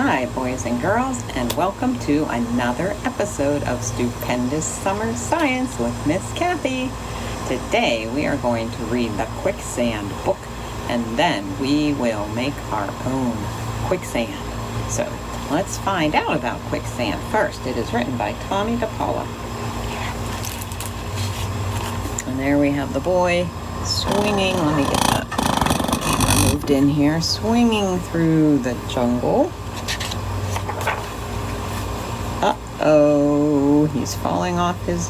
Hi, boys and girls, and welcome to another episode of Stupendous Summer Science with Miss Kathy. Today we are going to read the Quicksand book, and then we will make our own quicksand. So let's find out about quicksand first. It is written by Tommy DePaula. And there we have the boy swinging. Let me get that moved in here. Swinging through the jungle. Uh-oh, he's falling off. His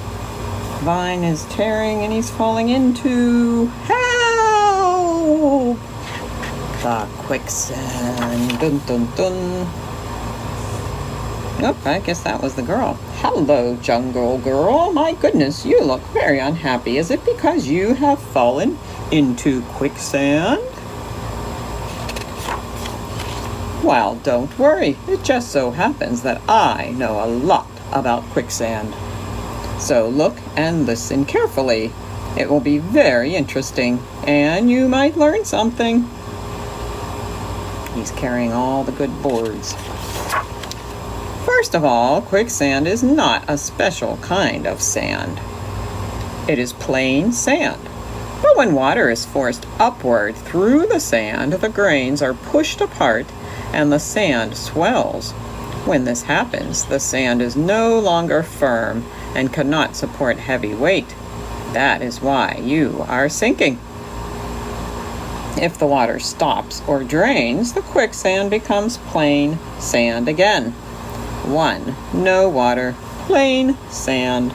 vine is tearing and he's falling into help! The quicksand. Dun dun dun. Oh, I guess that was the girl. Hello, jungle girl. My goodness, you look very unhappy. Is it because you have fallen into quicksand? Well, don't worry. It just so happens that I know a lot about quicksand. So look and listen carefully. It will be very interesting, and you might learn something. He's carrying all the good boards. First of all, quicksand is not a special kind of sand. It is plain sand. But when water is forced upward through the sand, the grains are pushed apart and the sand swells. When this happens, the sand is no longer firm and cannot support heavy weight. That is why you are sinking. If the water stops or drains, the quicksand becomes plain sand again. 1. No water, plain sand.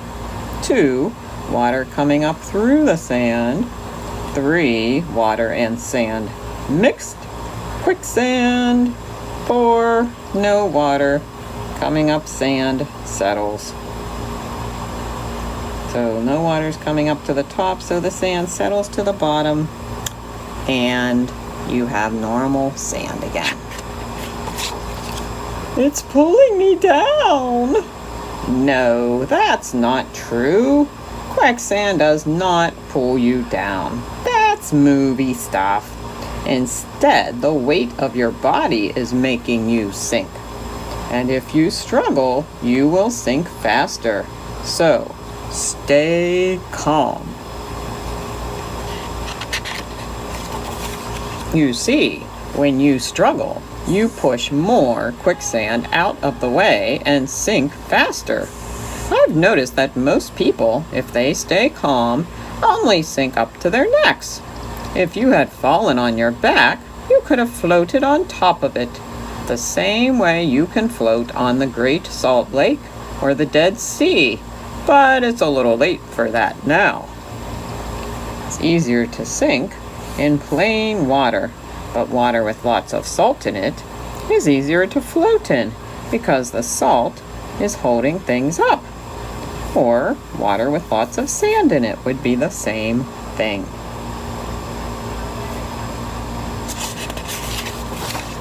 2. Water coming up through the sand. 3. Water and sand mixed, quicksand. 4. No water, coming up sand settles. So no water's coming up to the top, so the sand settles to the bottom, and you have normal sand again. It's pulling me down. No, that's not true. Quicksand does not pull you down. That's movie stuff. Instead, the weight of your body is making you sink. And if you struggle, you will sink faster. So, stay calm. You see, when you struggle, you push more quicksand out of the way and sink faster. I've noticed that most people, if they stay calm, only sink up to their necks. If you had fallen on your back, you could have floated on top of it, the same way you can float on the Great Salt Lake or the Dead Sea, but it's a little late for that now. It's easier to sink in plain water, but water with lots of salt in it is easier to float in because the salt is holding things up. Or water with lots of sand in it would be the same thing.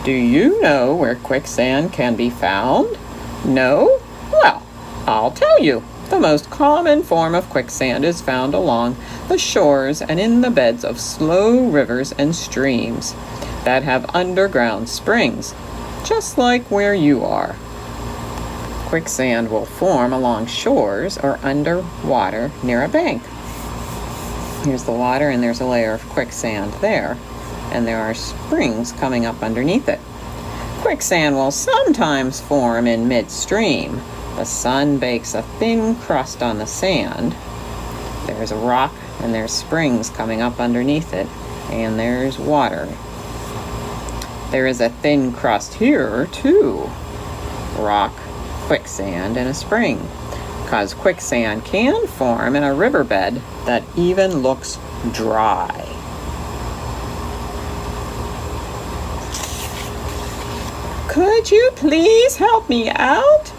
Do you know where quicksand can be found? No? Well, I'll tell you. The most common form of quicksand is found along the shores and in the beds of slow rivers and streams that have underground springs, just like where you are. Quicksand will form along shores or underwater near a bank. Here's the water, and there's a layer of quicksand there, and there are springs coming up underneath it. Quicksand will sometimes form in midstream. The sun bakes a thin crust on the sand. There's a rock, and there's springs coming up underneath it, and there's water. There is a thin crust here, too. Rock, quicksand, and a spring. Because quicksand can form in a riverbed that even looks dry. Could you please help me out?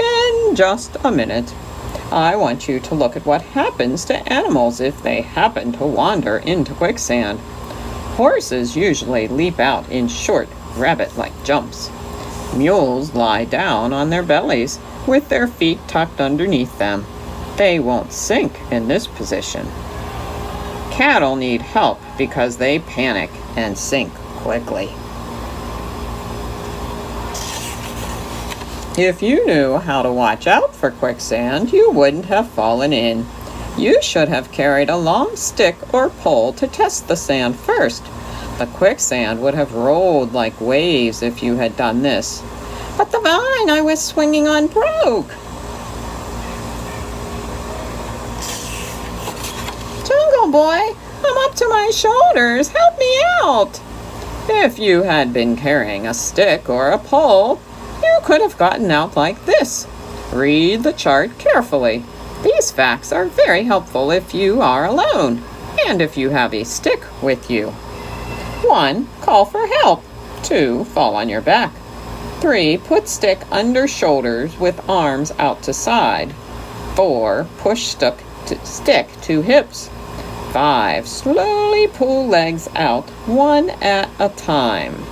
In just a minute. I want you to look at what happens to animals if they happen to wander into quicksand. Horses usually leap out in short, rabbit-like jumps. Mules lie down on their bellies with their feet tucked underneath them. They won't sink in this position. Cattle need help because they panic and sink quickly. If you knew how to watch out for quicksand, you wouldn't have fallen in. You should have carried a long stick or pole to test the sand first. The quicksand would have rolled like waves if you had done this. But the vine I was swinging on broke. Jungle Boy, I'm up to my shoulders. Help me out. If you had been carrying a stick or a pole, you could have gotten out like this. Read the chart carefully. These facts are very helpful if you are alone and if you have a stick with you. 1. Call for help. 2. Fall on your back. 3. Put stick under shoulders with arms out to side. 4. Push stick to hips. 5. Slowly pull legs out one at a time.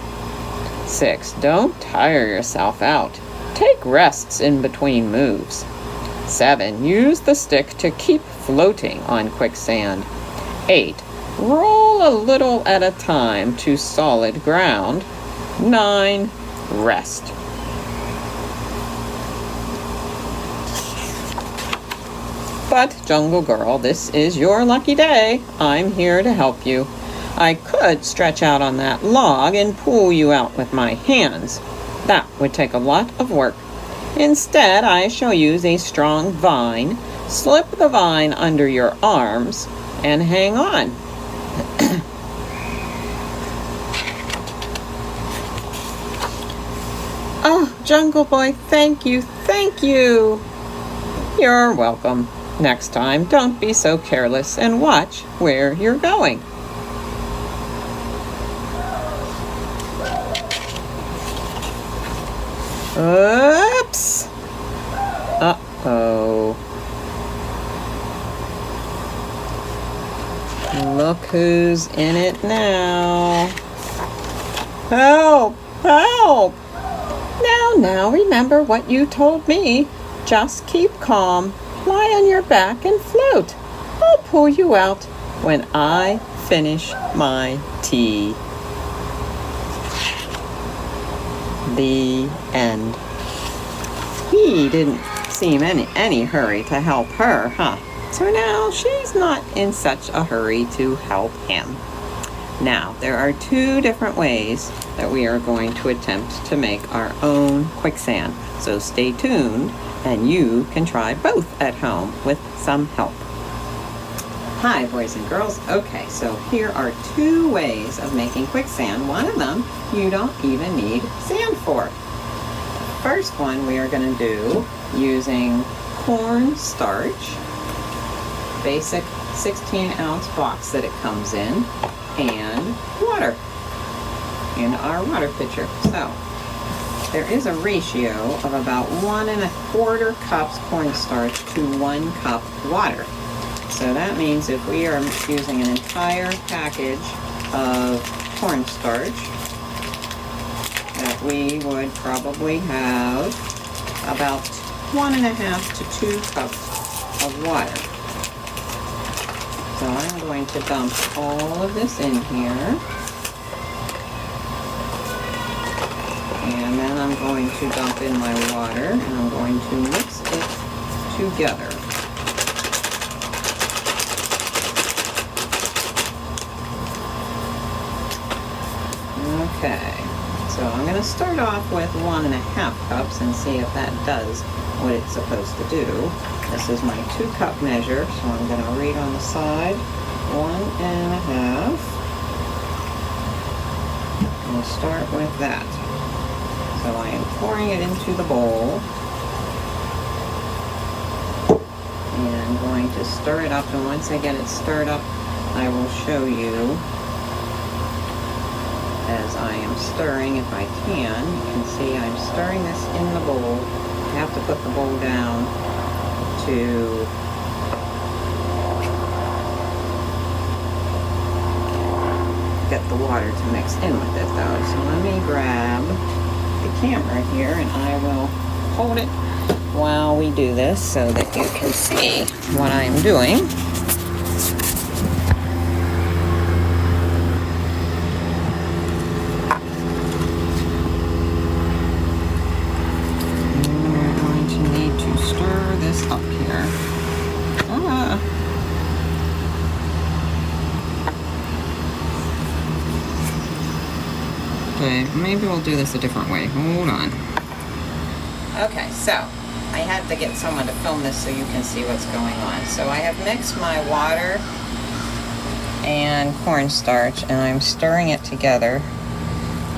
6. Don't tire yourself out. Take rests in between moves. 7. Use the stick to keep floating on quicksand. 8. Roll a little at a time to solid ground. 9. Rest. But, Jungle Girl, this is your lucky day. I'm here to help you. I could stretch out on that log and pull you out with my hands. That would take a lot of work. Instead, I shall use a strong vine, slip the vine under your arms, and hang on. Oh, Jungle Boy, thank you, thank you. You're welcome. Next time, don't be so careless and watch where you're going. Oops! Uh-oh. Look who's in it now. Help! Help! Now, remember what you told me. Just keep calm, lie on your back and float. I'll pull you out when I finish my tea. The end. He didn't seem any hurry to help her, huh? So now she's not in such a hurry to help him. Now, there are 2 different ways that we are going to attempt to make our own quicksand. So stay tuned and you can try both at home with some help. Hi, boys and girls. Okay, so here are 2 ways of making quicksand. One of them you don't even need sand for. First one we are going to do using corn starch, basic 16-ounce box that it comes in, and water in our water pitcher. So there is a ratio of about 1 1/4 cups cornstarch to 1 cup water. So that means if we are using an entire package of cornstarch, that we would probably have about 1 1/2 to 2 cups of water. So I'm going to dump all of this in here. And then I'm going to dump in my water and I'm going to mix it together. Okay, so I'm going to start off with 1 1/2 cups and see if that does what it's supposed to do. This is my 2-cup measure, so I'm going to read on the side 1 1/2. We'll start with that. So I am pouring it into the bowl and going to stir it up, and once I get it stirred up, I will show you as I am stirring if I can. You can see I'm stirring this in the bowl. I have to put the bowl down to get the water to mix in with it though. So let me grab the camera here and I will hold it while we do this so that you can see what I'm doing. Okay, maybe we'll do this a different way. Hold on. Okay, so I had to get someone to film this so you can see what's going on. So I have mixed my water and cornstarch, and I'm stirring it together.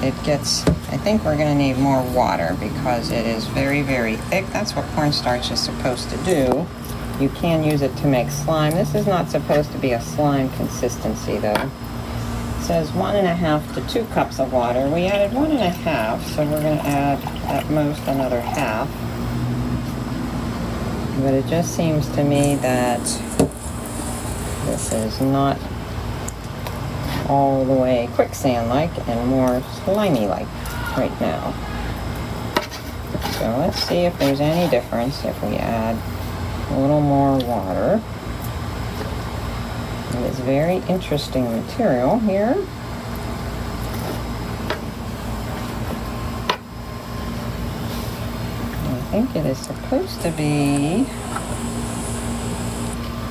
It gets, I think we're going to need more water because it is very, very thick. That's what cornstarch is supposed to do. You can use it to make slime. This is not supposed to be a slime consistency though. It says 1.5 to 2 cups of water. We added 1.5, so we're going to add at most another half. But it just seems to me that this is not all the way quicksand-like and more slimy-like right now. So let's see if there's any difference if we add a little more water. It is very interesting material here. I think it is supposed to be,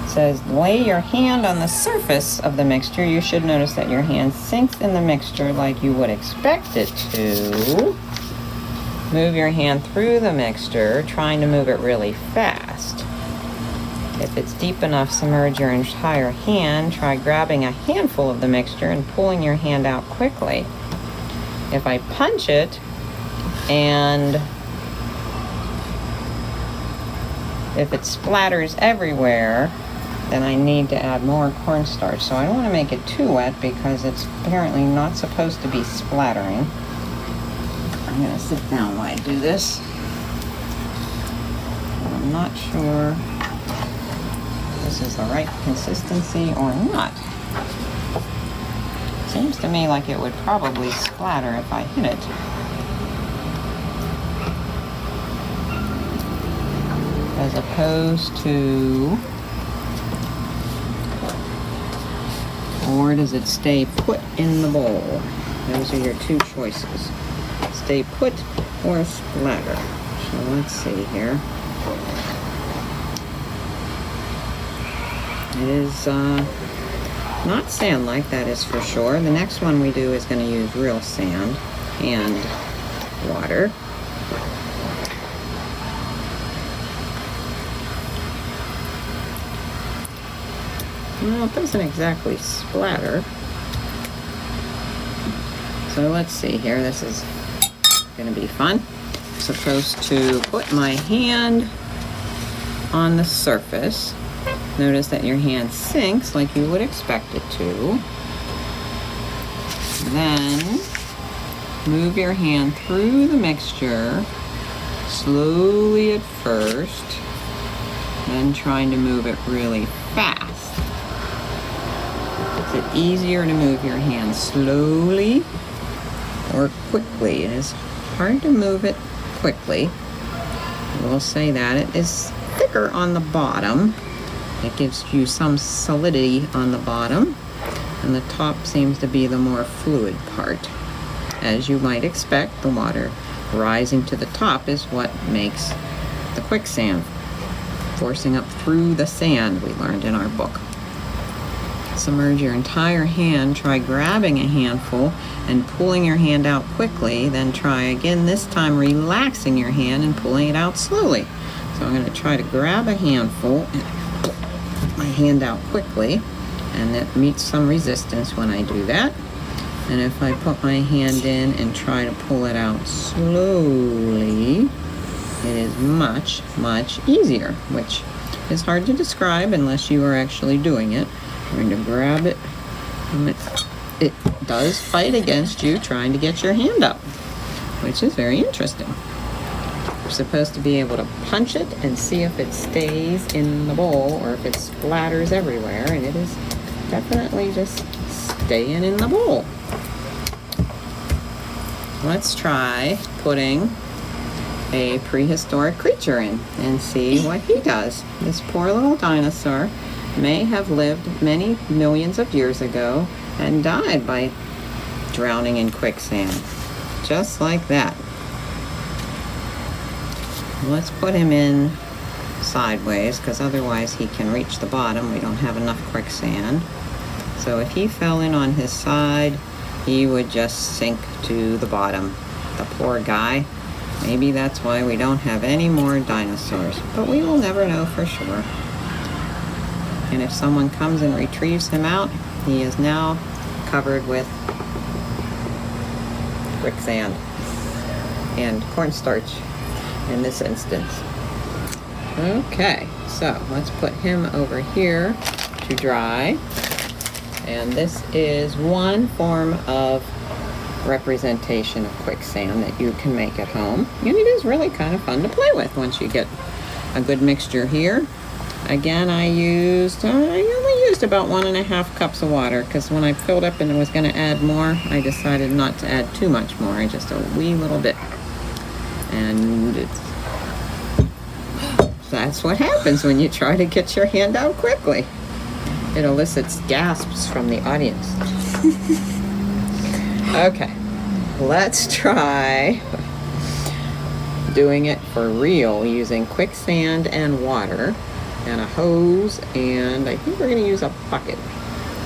it says lay your hand on the surface of the mixture. You should notice that your hand sinks in the mixture like you would expect it to. Move your hand through the mixture, trying to move it really fast. If it's deep enough, submerge your entire hand. Try grabbing a handful of the mixture and pulling your hand out quickly. If I punch it and if it splatters everywhere, then I need to add more cornstarch. So I don't want to make it too wet because it's apparently not supposed to be splattering. I'm going to sit down while I do this. I'm not sure this is the right consistency or not. Seems to me like it would probably splatter if I hit it. As opposed to, or does it stay put in the bowl? Those are your two choices. Stay put or splatter. So let's see here. It is not sand-like, that is for sure. The next one we do is going to use real sand and water. Well, it doesn't exactly splatter. So let's see here. This is going to be fun. I'm supposed to put my hand on the surface. Notice that your hand sinks like you would expect it to. Then move your hand through the mixture, slowly at first, then trying to move it really fast. Is it easier to move your hand slowly or quickly? It is hard to move it quickly. We'll say that. It is thicker on the bottom. It gives you some solidity on the bottom, and the top seems to be the more fluid part. As you might expect, the water rising to the top is what makes the quicksand, forcing up through the sand, we learned in our book. Submerge your entire hand, try grabbing a handful and pulling your hand out quickly, then try again, this time relaxing your hand and pulling it out slowly. So I'm going to try to grab a handful and pull my hand out quickly, and it meets some resistance when I do that. And if I put my hand in and try to pull it out slowly, it is much, much easier, which is hard to describe unless you are actually doing it. I'm going to grab it, and it does fight against you trying to get your hand up, which is very interesting. You're supposed to be able to punch it and see if it stays in the bowl or if it splatters everywhere, and it is definitely just staying in the bowl. Let's try putting a prehistoric creature in and see what he does. This poor little dinosaur may have lived many millions of years ago and died by drowning in quicksand, just like that. Let's put him in sideways because otherwise he can reach the bottom. We don't have enough quicksand. So if he fell in on his side, he would just sink to the bottom. The poor guy. Maybe that's why we don't have any more dinosaurs, but we will never know for sure. And if someone comes and retrieves him out, he is now covered with quicksand and cornstarch in this instance. Okay, so let's put him over here to dry. And this is one form of representation of quicksand that you can make at home. And it is really kind of fun to play with once you get a good mixture here. Again, I only used about 1.5 cups of water, because when I filled up and was going to add more, I decided not to add too much more, just a wee little bit. And that's what happens when you try to get your hand out quickly. It elicits gasps from the audience. Okay, let's try doing it for real using quicksand and water and a hose, and I think we're going to use a bucket.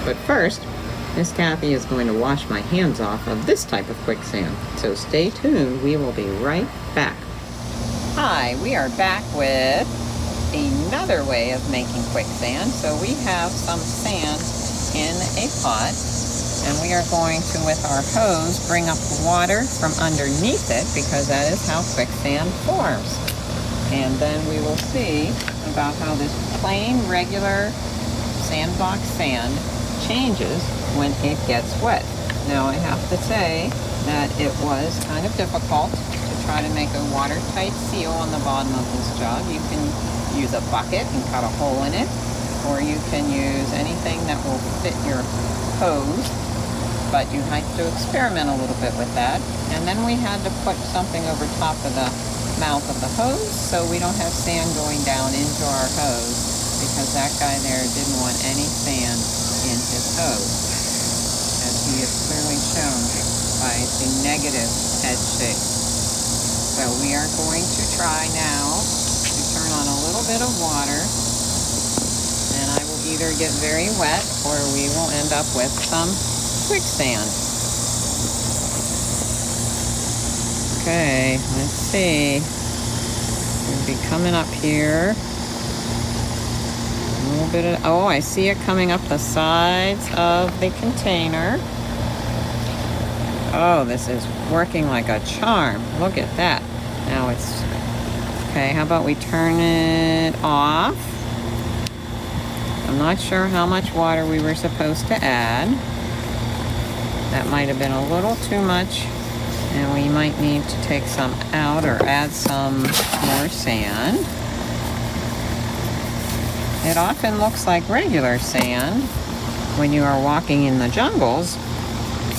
But first, Miss Kathy is going to wash my hands off of this type of quicksand. So stay tuned, we will be right back. Hi, we are back with another way of making quicksand. So we have some sand in a pot, and we are going to, with our hose, bring up the water from underneath it, because that is how quicksand forms. And then we will see about how this plain, regular sandbox sand changes when it gets wet. Now, I have to say that it was kind of difficult to try to make a watertight seal on the bottom of this jug. You can use a bucket and cut a hole in it, or you can use anything that will fit your hose, but you have to experiment a little bit with that. And then we had to put something over top of the mouth of the hose so we don't have sand going down into our hose, because that guy there didn't want any sand in his hose, as he has clearly shown by the negative head shape. So we are going to try now to turn on a little bit of water, and I will either get very wet or we will end up with some quicksand. Okay, let's see. We'll be coming up here. A little bit of, oh, I see it coming up the sides of the container. Oh, this is working like a charm. Look at that. Now it's, okay, how about we turn it off? I'm not sure how much water we were supposed to add. That might have been a little too much, and we might need to take some out or add some more sand. It often looks like regular sand when you are walking in the jungles,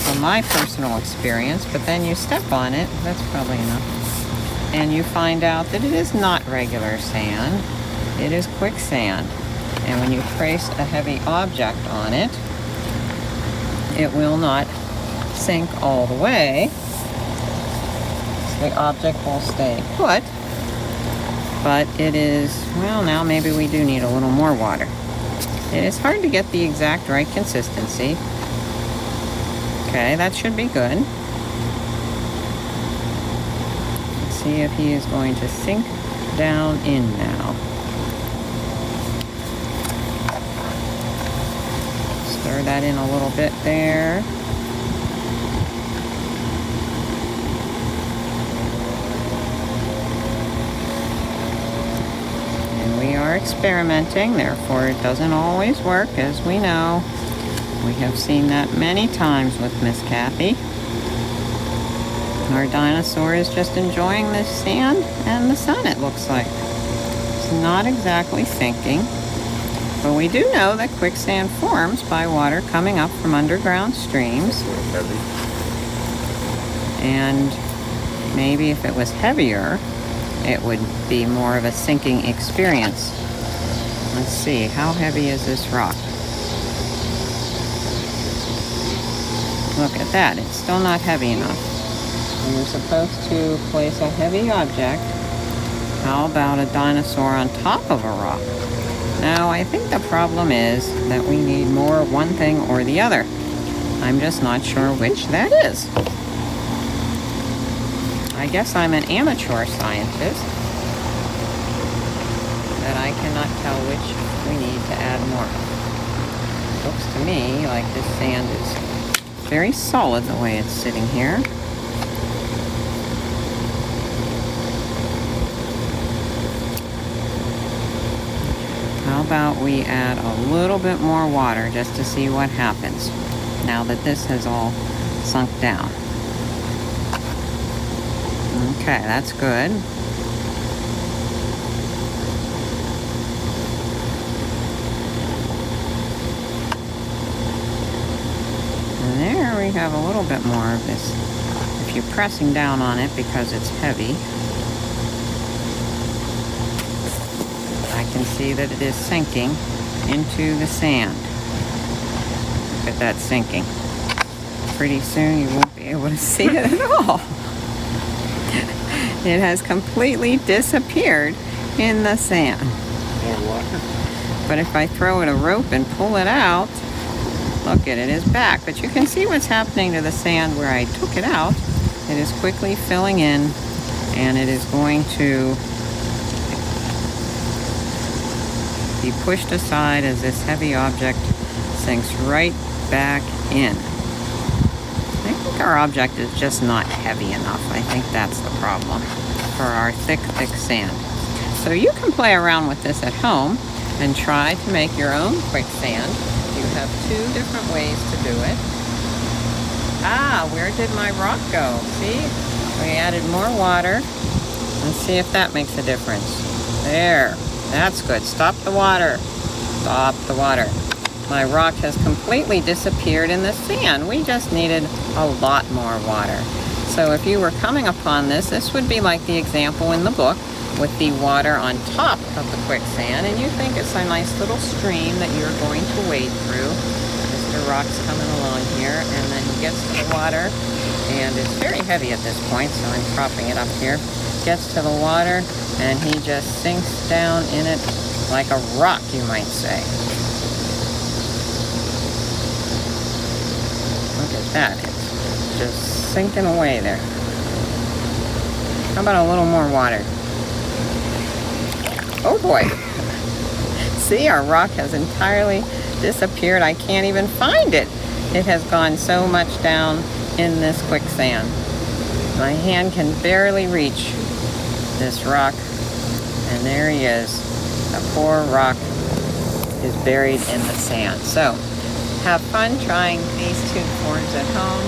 from my personal experience, but then you step on it, that's probably enough, and you find out that it is not regular sand, it is quicksand. And when you place a heavy object on it, it will not sink all the way. The object will stay put, but it is, well, now maybe we do need a little more water. It is hard to get the exact right consistency. Okay, that should be good. Let's see if he is going to sink down in now. Stir that in a little bit there. And we are experimenting, therefore it doesn't always work, as we know. We have seen that many times with Miss Kathy. Our dinosaur is just enjoying the sand and the sun, it looks like. It's not exactly sinking, but we do know that quicksand forms by water coming up from underground streams. And maybe if it was heavier, it would be more of a sinking experience. Let's see, how heavy is this rock? Look at that, it's still not heavy enough. And you're supposed to place a heavy object. How about a dinosaur on top of a rock? Now, I think the problem is that we need more one thing or the other. I'm just not sure which that is. I guess I'm an amateur scientist, that I cannot tell which we need to add more of. Looks to me like this sand is very solid the way it's sitting here. How about we add a little bit more water just to see what happens now that this has all sunk down. Okay, that's good. And there we have a little bit more of this. If you're pressing down on it because it's heavy, I can see that it is sinking into the sand. Look at that sinking. Pretty soon you won't be able to see it at all. It has completely disappeared in the sand. More water. But if I throw it a rope and pull it out, look at it is back. But you can see what's happening to the sand where I took it out. It is quickly filling in, and it is going to be pushed aside as this heavy object sinks right back in. I think our object is just not heavy enough. I think that's the problem for our thick sand. So you can play around with this at home and try to make your own quicksand. You have two different ways to do it. Ah, where did my rock go? See? We added more water. Let's see if that makes a difference. There. That's good. Stop the water. Stop the water. My rock has completely disappeared in the sand. We just needed a lot more water. So if you were coming upon this, this would be like the example in the book with the water on top of the quicksand, and you think it's a nice little stream that you're going to wade through. Mr. Rock's coming along here, and then he gets to the water, and it's very heavy at this point, so I'm propping it up here. Gets to the water, and he just sinks down in it like a rock, you might say. Look at that. It's just sinking away there. How about a little more water? Oh boy. See, our rock has entirely disappeared. I can't even find it. It has gone so much down in this quicksand. My hand can barely reach this rock. And there he is. The poor rock is buried in the sand. So, have fun trying these two forms at home,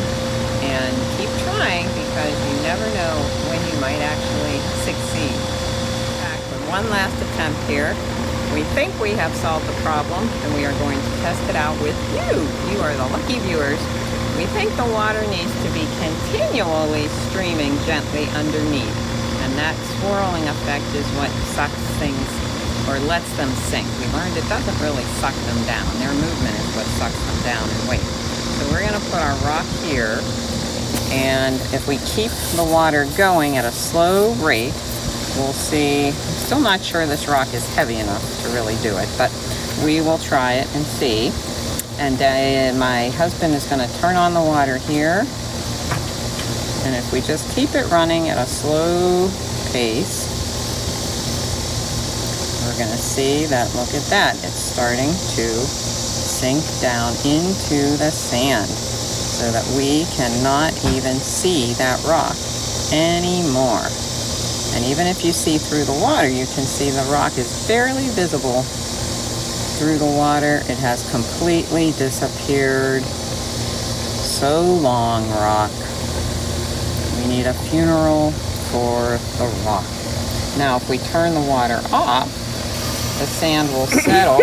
and keep trying because you never know when you might actually succeed. Back with one last attempt here. We think we have solved the problem, and we are going to test it out with you. You are the lucky viewers. We think the water needs to be continually streaming gently underneath, and that swirling effect is what sucks things or lets them sink. We learned it doesn't really suck them down. Their movement is what sucks them down in weight. So we're going to put our rock here, and if we keep the water going at a slow rate, we'll see. I'm still not sure this rock is heavy enough to really do it, but we will try it and see. And my husband is going to turn on the water here, and if we just keep it running at a slow pace, we're going to see that, look at that, it's starting to sink down into the sand so that we cannot even see that rock anymore. And even if you see through the water, you can see the rock is barely visible through the water. It has completely disappeared. So long, rock. We need a funeral for the rock. Now, if we turn the water off, the sand will settle.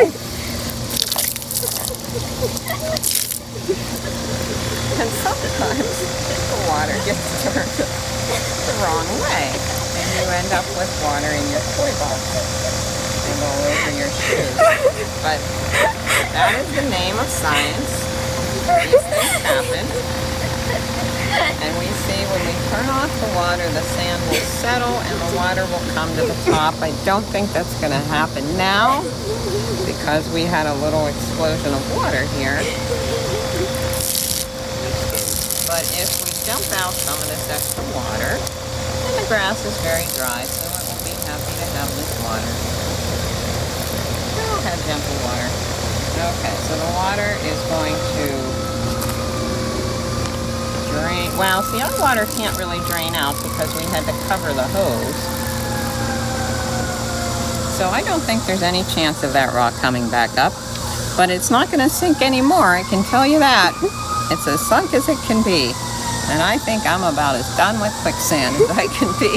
And sometimes the water gets turned the wrong way, and you end up with water in your toy box and all over your shoes. But that is the name of science. These things happen. And we see when we turn off the water, the sand will settle and the water will come to the top. I don't think that's going to happen now because we had a little explosion of water here. But if we dump out some of this extra water, and the grass is very dry, so it will be happy to have this water. Go ahead, gentle water. Okay, so the water is going to drain. Well, see, our water can't really drain out because we had to cover the hose. So I don't think there's any chance of that rock coming back up. But it's not going to sink anymore, I can tell you that. It's as sunk as it can be. And I think I'm about as done with quicksand as I can be.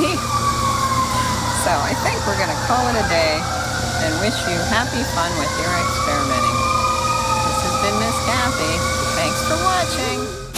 So I think we're going to call it a day and wish you happy fun with your experimenting. This has been Miss Kathy. Thanks for watching.